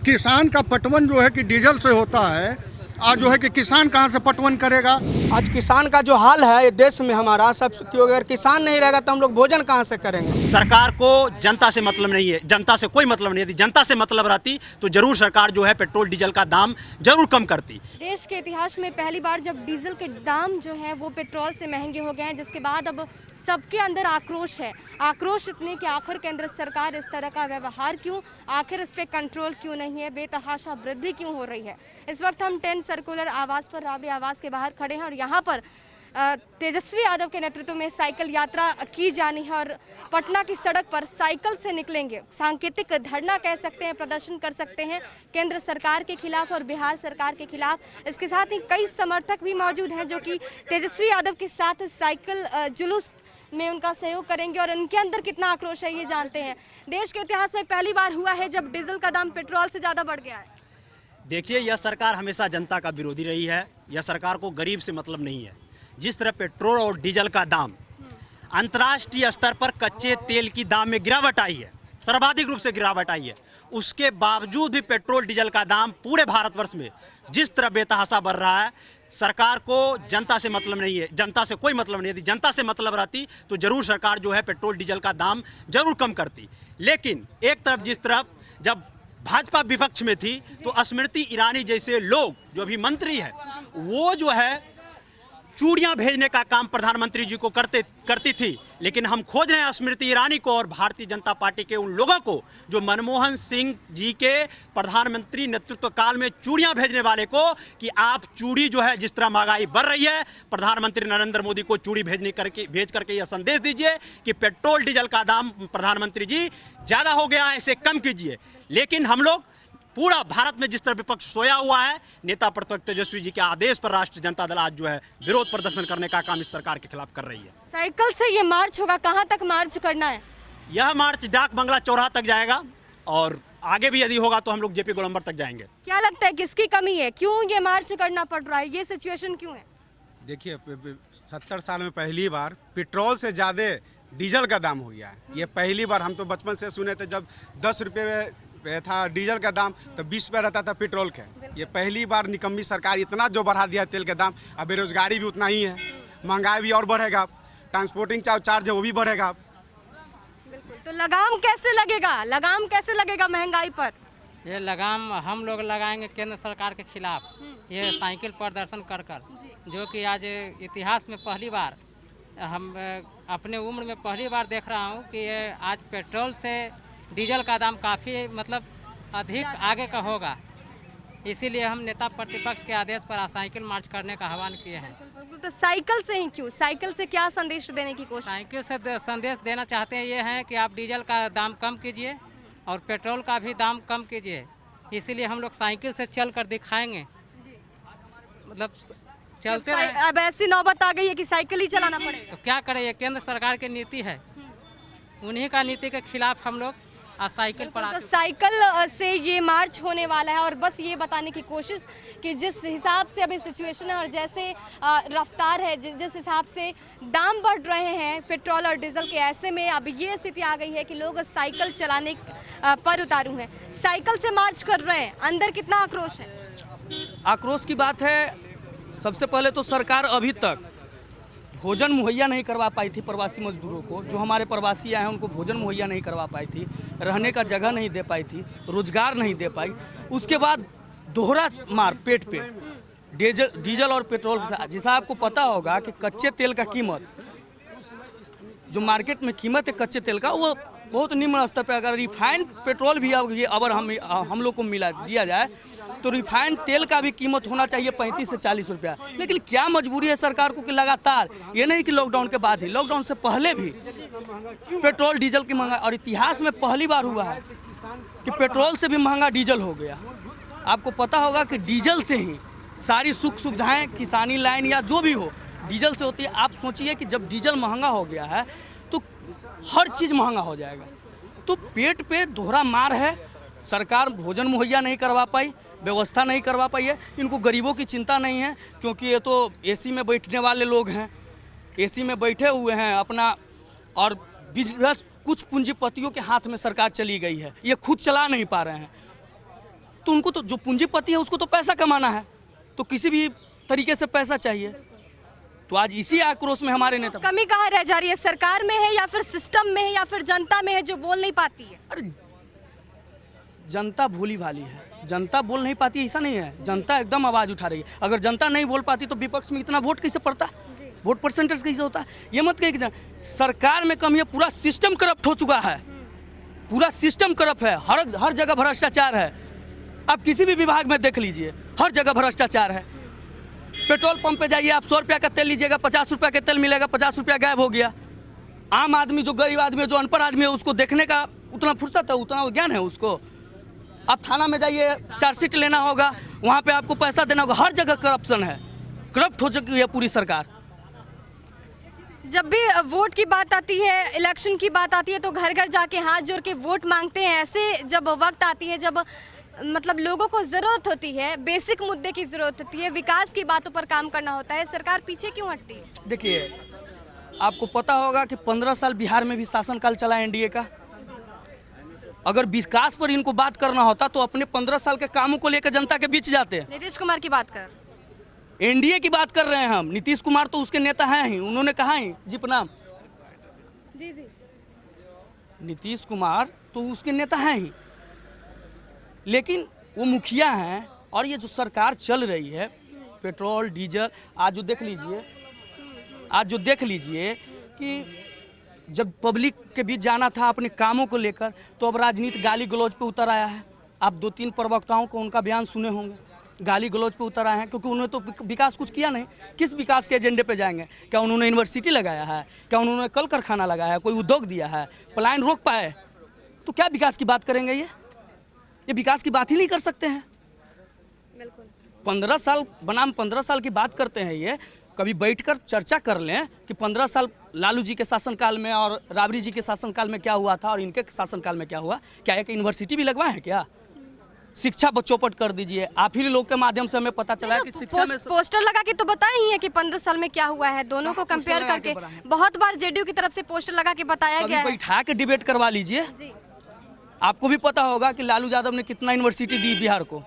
किसान का पटवन जो है कि डीजल से होता है। आज जो है कि किसान कहाँ से पटवन करेगा। आज किसान का जो हाल है ये देश में हमारा सब, क्यों अगर किसान नहीं रहेगा तो हम लोग भोजन कहाँ से करेंगे। सरकार को जनता से मतलब नहीं है, जनता से कोई मतलब नहीं है। जनता से मतलब रहती तो जरूर सरकार जो है पेट्रोल डीजल का दाम जरूर कम करती। देश के इतिहास में पहली बार जब डीजल के दाम जो है वो पेट्रोल से महंगे हो गए हैं, जिसके बाद अब सबके अंदर आक्रोश है। आक्रोश इतने कि आखिर केंद्र सरकार इस तरह का व्यवहार क्यों, आखिर इस पे कंट्रोल क्यों नहीं है, बेतहाशा वृद्धि क्यों हो रही है। इस वक्त हम 10 सर्कुलर आवास पर राबड़ी आवास के बाहर खड़े हैं और यहाँ पर तेजस्वी यादव के नेतृत्व में साइकिल यात्रा की जानी है और पटना की सड़क पर साइकिल से निकलेंगे। सांकेतिक धरना कह सकते हैं, प्रदर्शन कर सकते हैं केंद्र सरकार के खिलाफ और बिहार सरकार के खिलाफ। इसके साथ ही कई समर्थक भी मौजूद हैं जो कि तेजस्वी यादव के साथ साइकिल जुलूस में उनका सहयोग करेंगे और उनके अंदर कितना आक्रोश है ये जानते हैं। देश के इतिहास में पहली बार हुआ है जब डीजल का दाम पेट्रोल से ज़्यादा बढ़ गया है। देखिए, यह सरकार हमेशा जनता का विरोधी रही है। यह सरकार को गरीब से मतलब नहीं है। जिस तरह पेट्रोल और डीजल का दाम अंतर्राष्ट्रीय स्तर पर कच्चे तेल की दाम में गिरावट आई है, सर्वाधिक रूप से गिरावट आई है, उसके बावजूद भी पेट्रोल डीजल का दाम पूरे भारतवर्ष में जिस तरह बेतहाशा बढ़ रहा है, सरकार को जनता से मतलब नहीं है, जनता से कोई मतलब नहीं है। जनता से मतलब रहती तो जरूर सरकार जो है पेट्रोल डीजल का दाम जरूर कम करती। लेकिन एक तरफ जिस तरफ जब भाजपा विपक्ष में थी तो स्मृति ईरानी जैसे लोग जो अभी मंत्री है वो जो है चूड़ियां भेजने का काम प्रधानमंत्री जी को करती थी। लेकिन हम खोज रहे हैं स्मृति ईरानी को और भारतीय जनता पार्टी के उन लोगों को जो मनमोहन सिंह जी के प्रधानमंत्री नेतृत्व काल में चूड़ियां भेजने वाले को कि आप चूड़ी जो है, जिस तरह महंगाई बढ़ रही है, प्रधानमंत्री नरेंद्र मोदी को चूड़ी भेज करके यह संदेश दीजिए कि पेट्रोल डीजल का दाम प्रधानमंत्री जी ज़्यादा हो गया है, इसे कम कीजिए। लेकिन हम लोग पूरा भारत में जिस तरह विपक्ष सोया हुआ है, नेता प्रतिपक्ष तेजस्वी जी के आदेश पर राष्ट्रीय जनता दल आज जो है विरोध प्रदर्शन करने का काम इस सरकार के खिलाफ कर रही है। साइकिल से ये मार्च होगा, कहाँ तक मार्च करना है? यह मार्च डाक बंगला चौराहा तक जाएगा और आगे भी यदि होगा तो हम लोग जेपी गोलंबर तक जाएंगे। क्या लगता है किसकी कमी है, क्यों ये मार्च करना पड़ रहा है, ये सिचुएशन क्यों है? देखिए, 70 साल में पहली बार पेट्रोल से ज़्यादा डीजल का दाम हो गया है। ये पहली बार, हम तो बचपन से सुने थे जब 10 रुपये पे था डीजल का दाम तो 20 पे रहता था पेट्रोल का। ये पहली बार निकम्मी सरकार इतना जो बढ़ा दिया तेल का दाम। अब बेरोजगारी भी उतना ही है, महंगाई भी और बढ़ेगा, ट्रांसपोर्टिंग चार्ज है वो भी बढ़ेगा। बिल्कुल, तो लगाम कैसे लगेगा, लगाम कैसे लगेगा महंगाई पर? ये लगाम हम लोग लगाएंगे केंद्र सरकार के खिलाफ, ये साइकिल प्रदर्शन कर जो कि आज इतिहास में पहली बार, हम अपने उम्र में पहली बार देख रहा हूँ कि ये आज पेट्रोल से डीजल का दाम काफ़ी मतलब अधिक आगे का होगा। इसीलिए हम नेता प्रतिपक्ष के आदेश पर साइकिल मार्च करने का आह्वान किए हैं। तो साइकिल से ही क्यों, साइकिल से क्या संदेश देने की कोशिश? साइकिल से संदेश देना चाहते हैं ये हैं कि आप डीजल का दाम कम कीजिए और पेट्रोल का भी दाम कम कीजिए। इसीलिए हम लोग साइकिल से चल कर दिखाएंगे, मतलब चलते रहे। अब ऐसी नौबत आ गई है कि साइकिल ही चलाना पड़ेगा, तो क्या करें, ये केंद्र सरकार की नीति है, उन्हीं का नीति के खिलाफ हम लोग साइकिल पर तो साइकिल से ये मार्च होने वाला है। और बस ये बताने की कोशिश कि जिस हिसाब से अभी सिचुएशन है और जैसे रफ्तार है, जिस हिसाब से दाम बढ़ रहे हैं पेट्रोल और डीजल के, ऐसे में अब ये स्थिति आ गई है कि लोग साइकिल चलाने पर उतारू हैं, साइकिल से मार्च कर रहे हैं। अंदर कितना आक्रोश है? आक्रोश की बात है, सबसे पहले तो सरकार अभी तक भोजन मुहैया नहीं करवा पाई थी प्रवासी मजदूरों को। जो हमारे प्रवासी आए हैं उनको भोजन मुहैया नहीं करवा पाई थी, रहने का जगह नहीं दे पाई थी, रोजगार नहीं दे पाई। उसके बाद दोहरा मार पेट पे डीजल और पेट्रोल के साथ। जैसा आपको पता होगा कि कच्चे तेल का कीमत, जो मार्केट में कीमत है कच्चे तेल का, वो बहुत निम्न स्तर पे। अगर रिफाइंड पेट्रोल भी अगर हम लोग को दिया जाए तो रिफाइंड तेल का भी कीमत होना चाहिए 35 से 40 रुपया। लेकिन क्या मजबूरी है सरकार को कि लगातार, ये नहीं कि लॉकडाउन के बाद ही, लॉकडाउन से पहले भी पेट्रोल डीजल की महंगाई, और इतिहास में पहली बार हुआ है कि पेट्रोल से भी महंगा डीजल हो गया। आपको पता होगा कि डीजल से ही सारी सुख सुविधाएं, किसानी लाइन या जो भी हो, डीजल से होती है। आप सोचिए कि जब डीजल महंगा हो गया है तो हर चीज़ महंगा हो जाएगा। तो पेट पे दोहरा मार है। सरकार भोजन मुहैया नहीं करवा पाई, व्यवस्था नहीं करवा पाई है। इनको गरीबों की चिंता नहीं है, क्योंकि ये तो एसी में बैठने वाले लोग हैं, एसी में बैठे हुए हैं अपना, और बिजनेस कुछ पूंजीपतियों के हाथ में सरकार चली गई है, ये खुद चला नहीं पा रहे हैं। तो उनको तो जो पूंजीपति है उसको तो पैसा कमाना है, तो किसी भी तरीके से पैसा चाहिए। तो आज इसी आक्रोश में हमारे नेता, कमी कहाँ रह जा रही है, सरकार में है या फिर सिस्टम में है या फिर जनता में है जो बोल नहीं पाती है? अरे जनता भोली भाली है, जनता बोल नहीं पाती ऐसा नहीं है, जनता एकदम आवाज़ उठा रही है। अगर जनता नहीं बोल पाती तो विपक्ष में इतना वोट कैसे पड़ता, वोट परसेंटेज कैसे होता? ये मत कहिए कि सरकार में कमी है, पूरा सिस्टम करप्ट हो चुका है, पूरा सिस्टम करप्ट है, हर जगह भ्रष्टाचार है। आप किसी भी विभाग में देख लीजिए, हर जगह भ्रष्टाचार है। पेट्रोल पंप पे जाइए, आप 100 रुपया का तेल लीजिएगा, 50 रुपया का तेल मिलेगा, 50 रुपया गायब हो गया। आम आदमी जो गरीब आदमी है, जो अनपढ़ आदमी है, उसको देखने का उतना फुर्सत है, उतना ज्ञान है उसको। आप थाना में जाइए, चार्जशीट लेना होगा, वहाँ पे आपको पैसा देना होगा। हर जगह करप्शन है, करप्ट हो चुकी है पूरी सरकार। जब भी वोट की बात आती है, इलेक्शन की बात आती है तो घर घर जाके हाथ जोड़ के वोट मांगते हैं। ऐसे जब वक्त आती है, जब मतलब लोगों को ज़रूरत होती है, बेसिक मुद्दे की ज़रूरत होती है, विकास की बातों पर काम करना होता है, सरकार पीछे क्यों हटती है? देखिए, आपको पता होगा कि 15 साल बिहार में भी शासनकाल चला एनडीए का। अगर विकास पर इनको बात करना होता तो अपने 15 साल के कामों को लेकर जनता के बीच जाते। नीतीश कुमार की बात कर, एनडीए की बात कर रहे हैं हम। नीतीश कुमार तो उसके नेता हैं ही, उन्होंने कहा ही जी प्रणाम। दीदी नीतीश कुमार तो उसके नेता हैं ही, लेकिन वो मुखिया हैं। और ये जो सरकार चल रही है, पेट्रोल डीजल, आज जो देख लीजिए कि जब पब्लिक के बीच जाना था अपने कामों को लेकर, तो अब राजनीति गाली गलौज पे उतर आया है। आप 2-3 प्रवक्ताओं को उनका बयान सुने होंगे, गाली गलौज पे उतर आए हैं, क्योंकि उन्होंने तो विकास कुछ किया नहीं। किस विकास के एजेंडे पे जाएंगे? क्या उन्होंने यूनिवर्सिटी लगाया है? क्या उन्होंने कल कारखाना लगाया है? कोई उद्योग दिया है? पलायन रोक पाए? तो क्या विकास की बात करेंगे? ये विकास की बात ही नहीं कर सकते हैं। बिल्कुल 15 साल बनाम 15 साल की बात करते हैं। ये कभी बैठकर चर्चा कर लें कि 15 साल लालू जी के शासनकाल में और राबड़ी जी के शासनकाल में क्या हुआ था और इनके शासनकाल में क्या हुआ। क्या एक यूनिवर्सिटी भी लगवाए हैं? क्या शिक्षा चौपट कर दीजिए। आप ही लोग के माध्यम से हमें पता चला है कि शिक्षा में पोस्टर लगा के तो बताया ही है कि 15 साल में क्या हुआ है। दोनों को कंपेयर करके बहुत बार जेडीयू की तरफ से पोस्टर लगा के बताया गया है। बैठा के डिबेट करवा लीजिए। जी आपको भी पता होगा कि लालू यादव ने कितना यूनिवर्सिटी दी बिहार को,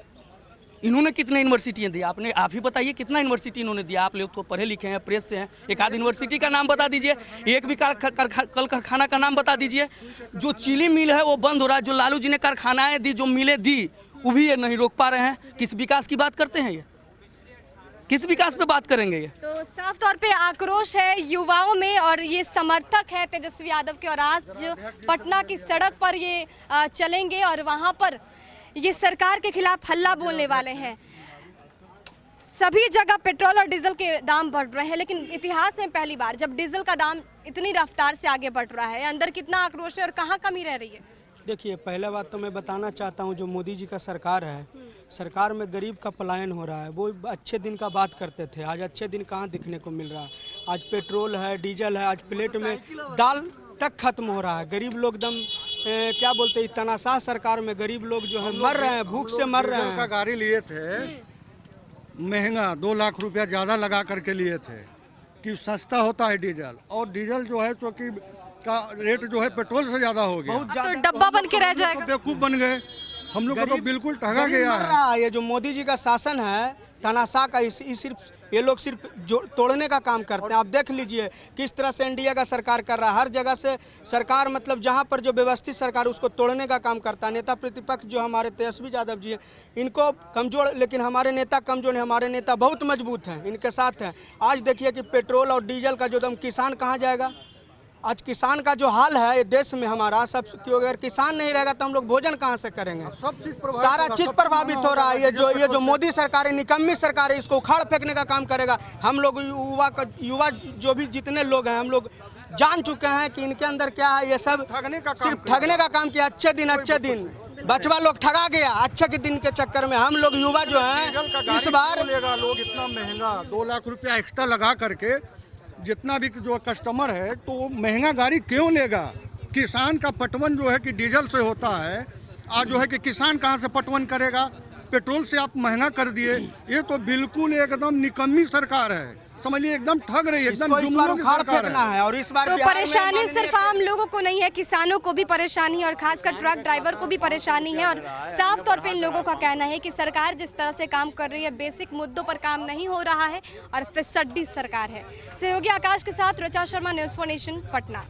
इन्होंने कितने यूनिवर्सिटियाँ दी। आप ही बताइए कितना यूनिवर्सिटी इन्होंने दिया। आप लोग तो पढ़े लिखे हैं, प्रेस से हैं, एक आध यूनिवर्सिटी का नाम बता दीजिए, एक भी कल कारखाना का नाम बता दीजिए। जो चीनी मिल है वो बंद हो रहा है, जो लालू जी ने कारखानाएँ दी, जो मिलें दी, वो भी ये नहीं रोक पा रहे हैं। किस विकास की बात करते हैं? ये किस विकास पे बात करेंगे? ये तो साफ तौर पे आक्रोश है युवाओं में और ये समर्थक है तेजस्वी यादव के। और आज पटना की सड़क पर ये चलेंगे और वहाँ पर ये सरकार के खिलाफ हल्ला बोलने वाले हैं। सभी जगह पेट्रोल और डीजल के दाम बढ़ रहे हैं, लेकिन इतिहास में पहली बार जब डीजल का दाम इतनी रफ्तार से आगे बढ़ रहा है, अंदर कितना आक्रोश है और कहाँ कमी रह रही है? देखिए, पहला बात तो मैं बताना चाहता हूँ, जो मोदी जी का सरकार है, सरकार में गरीब का पलायन हो रहा है। वो अच्छे दिन का बात करते थे, आज अच्छे दिन कहाँ दिखने को मिल रहा है। आज पेट्रोल है, डीजल है, आज प्लेट में दाल तक खत्म हो रहा है। गरीब लोग दम क्या बोलते हैं, तनाशाह सरकार में गरीब लोग जो है मर रहे हैं, भूख से मर रहे डीजल का हैं। गाड़ी लिए थे महंगा, 2 लाख रुपया ज़्यादा लगा करके लिए थे कि सस्ता होता है डीजल, और डीजल जो है चूँकि का रेट जो है पेट्रोल से ज़्यादा हो गया। बहुत अब ज़्यादा तो डब्बा बन के रह जाएगा। बेवकूफ़ बन गए हम लोग को, तो बिल्कुल ठगा गरीब गया मर है। रहा है। ये जो मोदी जी का शासन है तानाशाह का, सिर्फ ये लोग सिर्फ तोड़ने का काम करते हैं। आप देख लीजिए किस तरह से एनडीए का सरकार कर रहा है। हर जगह से सरकार, मतलब जहां पर जो व्यवस्थित सरकार, उसको तोड़ने का काम करता है। नेता प्रतिपक्ष जो हमारे तेजस्वी यादव जी हैं, इनको कमजोर, लेकिन हमारे नेता कमजोर हैं, हमारे नेता बहुत मजबूत हैं, इनके साथ हैं। आज देखिए कि पेट्रोल और डीजल का जो दम, किसान कहाँ जाएगा? आज किसान का जो हाल है ये देश में हमारा सब, क्यों अगर किसान नहीं रहेगा तो हम लोग भोजन कहाँ से करेंगे? सब चीज सारा चीज प्रभावित हो रहा है। ये जो मोदी सरकार है, निकम्मी सरकार है, इसको उखाड़ फेंकने का काम करेगा। हम लोग युवा जो भी जितने लोग हैं, हम लोग जान चुके हैं कि इनके अंदर क्या है। ये सब सिर्फ ठगने का काम किया। अच्छे दिन बचवा लोग ठगा गया अच्छे के दिन के चक्कर में। हम लोग युवा जो हैं इस बार लेगा लोग इतना महंगा 2 लाख रुपया एक्स्ट्रा लगा करके, जितना भी जो कस्टमर है, तो वो महंगा गाड़ी क्यों लेगा? किसान का पटवन जो है कि डीजल से होता है, आज जो है कि किसान कहाँ से पटवन करेगा? पेट्रोल से आप महंगा कर दिए। ये तो बिल्कुल एकदम निकम्मी सरकार है। समझ लीजिए एकदम ठग रही है, एकदम इसको इस बार जुमलों की उखाड़ सरकार फेंकना है। है और इस बार तो बिहार में परेशानी माननीय सिर्फ आम लोगों को नहीं है, किसानों को भी परेशानी है और खासकर ट्रक ड्राइवर को भी परेशानी है। और साफ तौर पे इन लोगों का कहना है कि सरकार जिस तरह से काम कर रही है, बेसिक मुद्दों पर काम नहीं हो रहा है और फिसड्डी सरकार है। सहयोगी आकाश के साथ ऋचा शर्मा, न्यूज़ 4 नेशन, पटना।